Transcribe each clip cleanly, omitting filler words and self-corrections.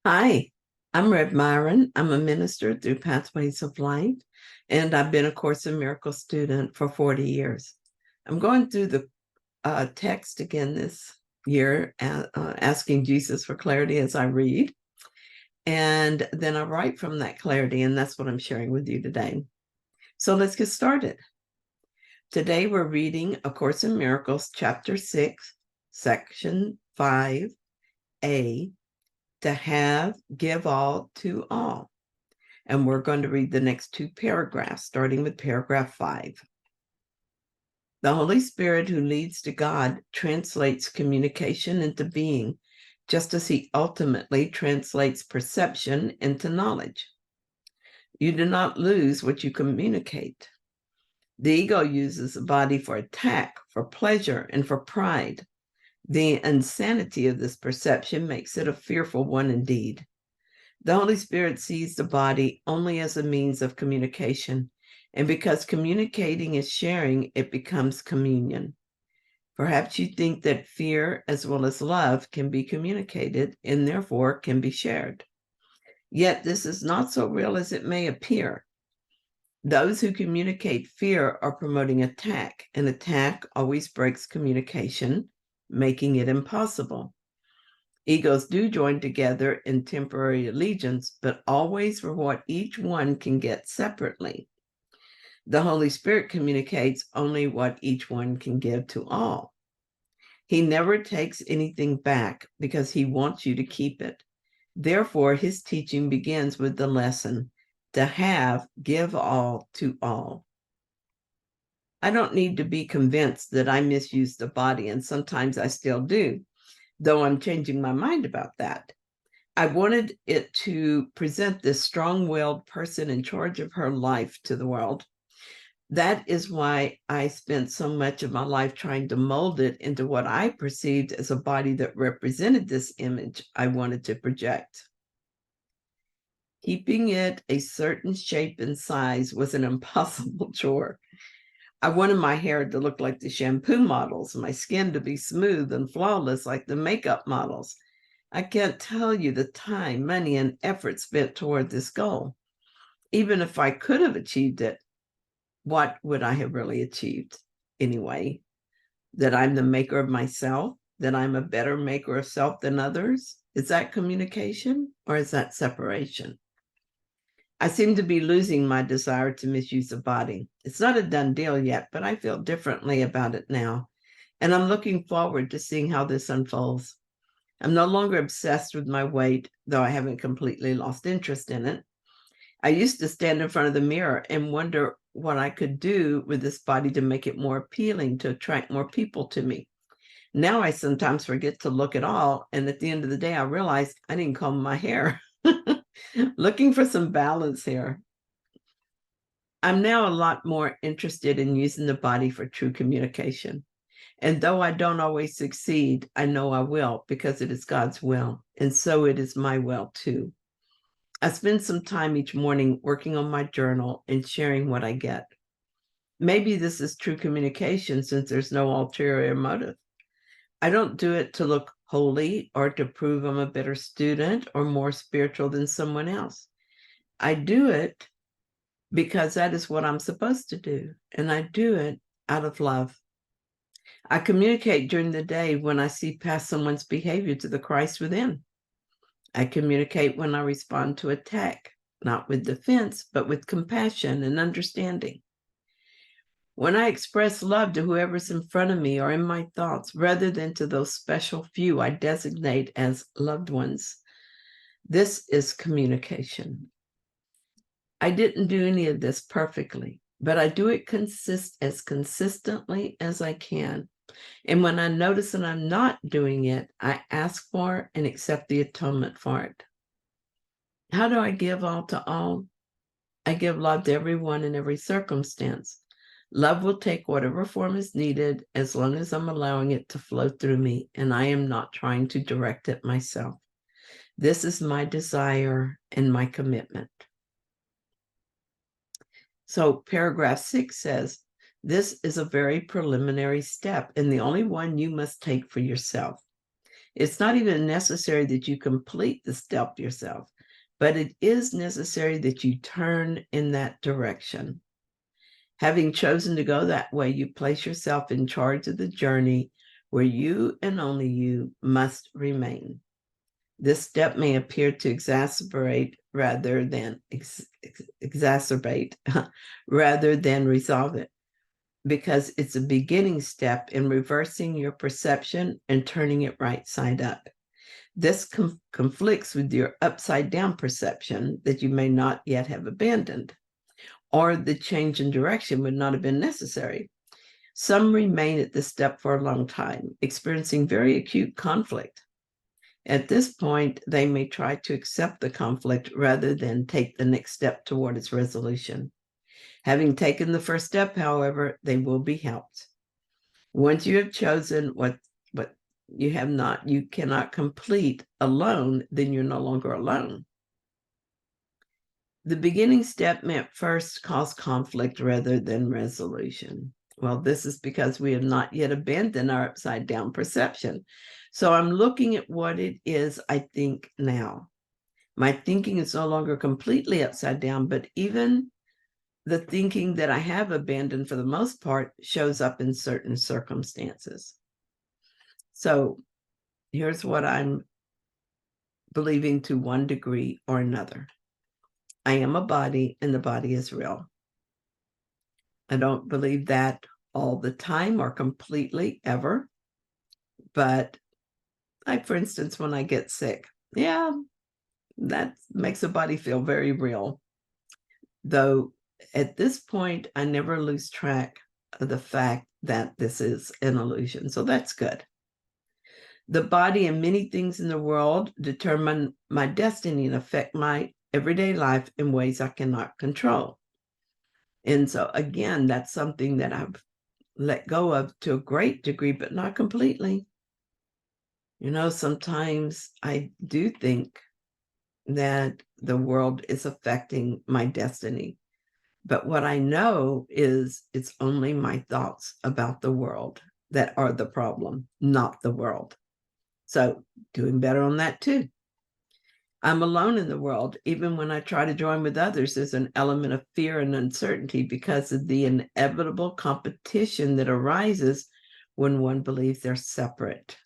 Hi, I'm Rev Myron. I'm a minister through Pathways of Light, and I've been a Course in Miracles student for 40 years. I'm going through the text again this year, asking Jesus for clarity as I read, and then I write from that clarity, and that's what I'm sharing with you today. So let's get started. Today we're reading A Course in Miracles, Chapter 6, Section 5A, to have, give all, to all. And we're going to read the next two paragraphs, starting with paragraph 5. The Holy Spirit who leads to God translates communication into being, just as he ultimately translates perception into knowledge. You do not lose what you communicate. The ego uses the body for attack, for pleasure, and for pride. The insanity of this perception makes it a fearful one indeed. The Holy Spirit sees the body only as a means of communication, and because communicating is sharing, it becomes communion. Perhaps you think that fear as well as love can be communicated and therefore can be shared. Yet this is not so real as it may appear. Those who communicate fear are promoting attack, and attack always breaks communication, making it impossible. Egos do join together in temporary allegiance, but always for what each one can get separately. The Holy Spirit communicates only what each one can give to all. He never takes anything back because he wants you to keep it. Therefore, his teaching begins with the lesson, to have, give all to all. I don't need to be convinced that I misuse the body, and sometimes I still do, though I'm changing my mind about that. I wanted it to present this strong-willed person in charge of her life to the world. That is why I spent so much of my life trying to mold it into what I perceived as a body that represented this image I wanted to project. Keeping it a certain shape and size was an impossible chore. I wanted my hair to look like the shampoo models, my skin to be smooth and flawless like the makeup models. I can't tell you the time, money, and effort spent toward this goal. Even if I could have achieved it, what would I have really achieved anyway? That I'm the maker of myself? That I'm a better maker of self than others? Is that communication or is that separation? I seem to be losing my desire to misuse the body. It's not a done deal yet, but I feel differently about it now. And I'm looking forward to seeing how this unfolds. I'm no longer obsessed with my weight, though I haven't completely lost interest in it. I used to stand in front of the mirror and wonder what I could do with this body to make it more appealing, to attract more people to me. Now I sometimes forget to look at all, and at the end of the day, I realize I didn't comb my hair. Looking for some balance here. I'm now a lot more interested in using the body for true communication. And though I don't always succeed, I know I will because it is God's will. And so it is my will too. I spend some time each morning working on my journal and sharing what I get. Maybe this is true communication since there's no ulterior motive. I don't do it to look holy or to prove I'm a better student or more spiritual than someone else. I do it because that is what I'm supposed to do. And I do it out of love. I communicate during the day when I see past someone's behavior to the Christ within. I communicate when I respond to attack, not with defense, but with compassion and understanding. When I express love to whoever's in front of me or in my thoughts, rather than to those special few I designate as loved ones, this is communication. I didn't do any of this perfectly, but I do it as consistently as I can. And when I notice that I'm not doing it, I ask for and accept the atonement for it. How do I give all to all? I give love to everyone in every circumstance. Love will take whatever form is needed as long as I'm allowing it to flow through me and I am not trying to direct it myself. This is my desire and my commitment. So paragraph 6 says, this is a very preliminary step and the only one you must take for yourself. It's not even necessary that you complete the step yourself, but it is necessary that you turn in that direction. Having chosen to go that way, you place yourself in charge of the journey where you and only you must remain. This step may appear to exacerbate rather than exacerbate rather than resolve it, because it's a beginning step in reversing your perception and turning it right side up. This conflicts with your upside down perception that you may not yet have abandoned, or the change in direction would not have been necessary. Some remain at this step for a long time, experiencing very acute conflict. At this point, they may try to accept the conflict rather than take the next step toward its resolution. Having taken the first step, however, they will be helped. Once you have chosen what you cannot complete alone, then you're no longer alone. The beginning step may at first cause conflict rather than resolution. Well, this is because we have not yet abandoned our upside down perception. So I'm looking at what it is I think now. My thinking is no longer completely upside down, but even the thinking that I have abandoned for the most part shows up in certain circumstances. So here's what I'm believing to one degree or another. I am a body, and the body is real. I don't believe that all the time or completely ever. But like, for instance, when I get sick, yeah, that makes the body feel very real. Though at this point, I never lose track of the fact that this is an illusion. So that's good. The body and many things in the world determine my destiny and affect my everyday life in ways I cannot control. And so, again, that's something that I've let go of to a great degree, but not completely. Sometimes I do think that the world is affecting my destiny. But what I know is it's only my thoughts about the world that are the problem, not the world. So doing better on that too. I'm alone in the world. Even when I try to join with others, there's an element of fear and uncertainty because of the inevitable competition that arises when one believes they're separate.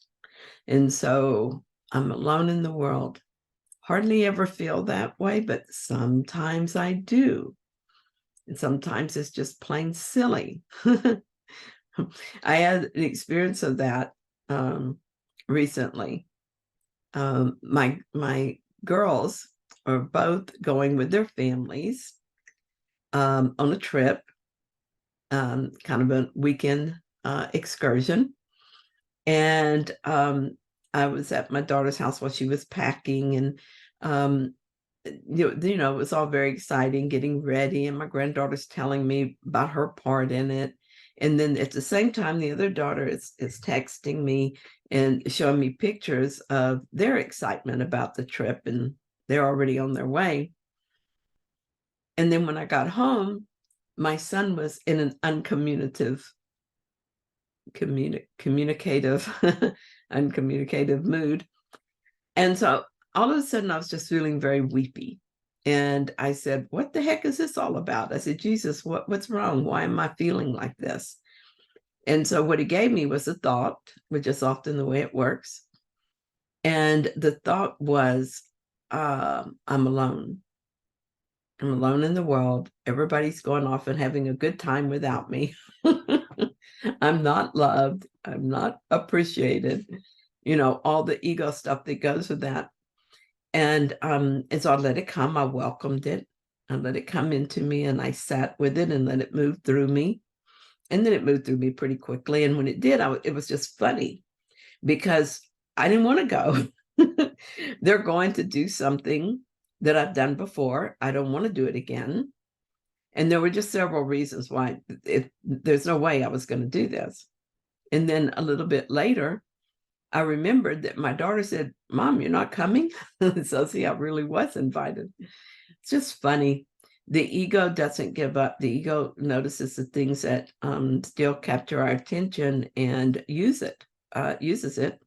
And so I'm alone in the world. Hardly ever feel that way, but sometimes I do. And sometimes it's just plain silly. I had an experience of that recently. My girls are both going with their families on a trip, kind of a weekend excursion. And I was at my daughter's house while she was packing, and it was all very exciting, getting ready, and my granddaughter's telling me about her part in it. And then at the same time, the other daughter is texting me and showing me pictures of their excitement about the trip, and they're already on their way. And then when I got home, my son was in an uncommunicative mood. And so all of a sudden I was just feeling very weepy. And I said, what the heck is this all about? I said, Jesus, what's wrong? Why am I feeling like this? And so what he gave me was a thought, which is often the way it works. And the thought was, I'm alone. I'm alone in the world. Everybody's going off and having a good time without me. I'm not loved. I'm not appreciated. All the ego stuff that goes with that. And so I let it come. I welcomed it. I let it come into me, and I sat with it and let it move through me. And then it moved through me pretty quickly. And when it did, it was just funny because I didn't want to go. They're going to do something that I've done before. I don't want to do it again. And there were just several reasons why there's no way I was going to do this. And then a little bit later, I remembered that my daughter said, Mom, you're not coming? So see, I really was invited. It's just funny. The ego doesn't give up. The ego notices the things that still capture our attention and uses it.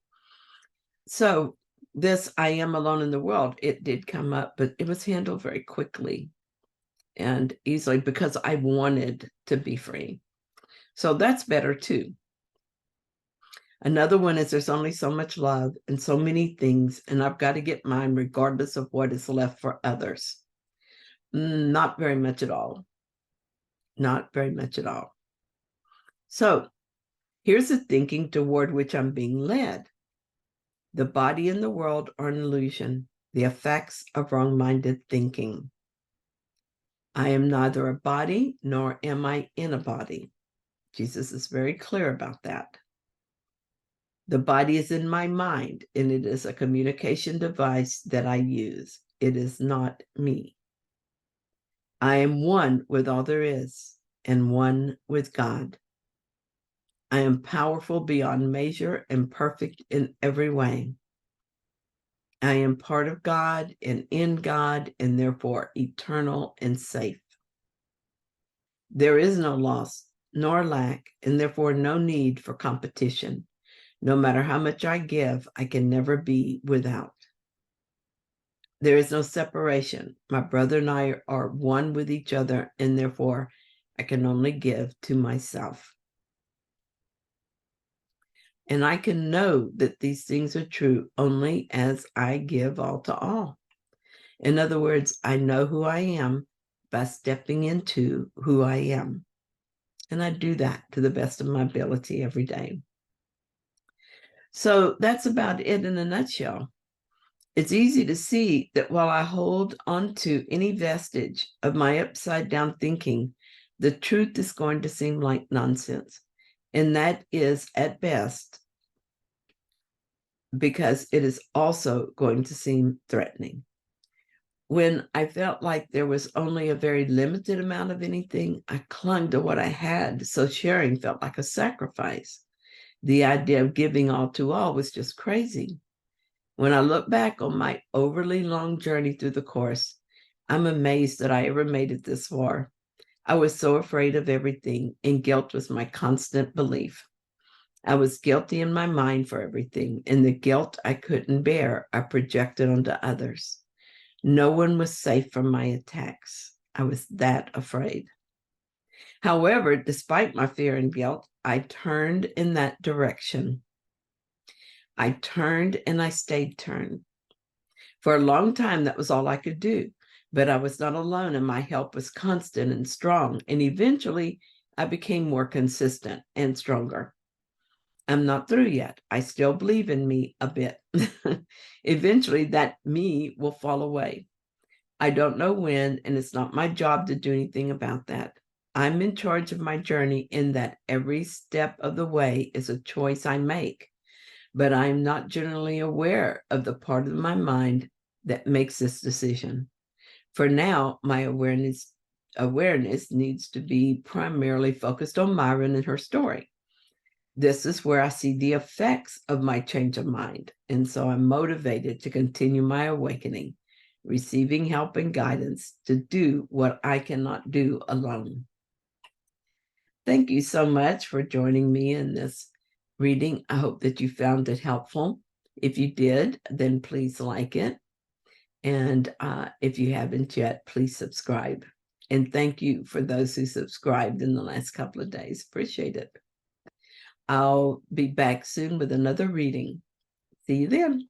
So this I am alone in the world, it did come up, but it was handled very quickly and easily because I wanted to be free. So that's better too. Another one is there's only so much love and so many things, and I've got to get mine regardless of what is left for others. Not very much at all. Not very much at all. So here's the thinking toward which I'm being led. The body and the world are an illusion, the effects of wrong-minded thinking. I am neither a body nor am I in a body. Jesus is very clear about that. The body is in my mind, and it is a communication device that I use. It is not me. I am one with all there is, and one with God. I am powerful beyond measure and perfect in every way. I am part of God and in God, and therefore eternal and safe. There is no loss nor lack, and therefore no need for competition. No matter how much I give, I can never be without. There is no separation. My brother and I are one with each other, and therefore I can only give to myself. And I can know that these things are true only as I give all to all. In other words, I know who I am by stepping into who I am. And I do that to the best of my ability every day. So that's about it in a nutshell. It's easy to see that while I hold on to any vestige of my upside down thinking, the truth is going to seem like nonsense. And that is at best because it is also going to seem threatening. When I felt like there was only a very limited amount of anything, I clung to what I had, so sharing felt like a sacrifice. The idea of giving all to all was just crazy. When I look back on my overly long journey through the course, I'm amazed that I ever made it this far. I was so afraid of everything, and guilt was my constant belief. I was guilty in my mind for everything, and the guilt I couldn't bear, I projected onto others. No one was safe from my attacks. I was that afraid. However, despite my fear and guilt, I turned in that direction. I turned and I stayed turned. For a long time, that was all I could do. But I was not alone, and my help was constant and strong. And eventually, I became more consistent and stronger. I'm not through yet. I still believe in me a bit. Eventually, that me will fall away. I don't know when, and it's not my job to do anything about that. I'm in charge of my journey in that every step of the way is a choice I make, but I'm not generally aware of the part of my mind that makes this decision. For now, my awareness needs to be primarily focused on Myron and her story. This is where I see the effects of my change of mind, and so I'm motivated to continue my awakening, receiving help and guidance to do what I cannot do alone. Thank you so much for joining me in this reading. I hope that you found it helpful. If you did, then please like it. And if you haven't yet, please subscribe. And thank you for those who subscribed in the last couple of days. Appreciate it. I'll be back soon with another reading. See you then.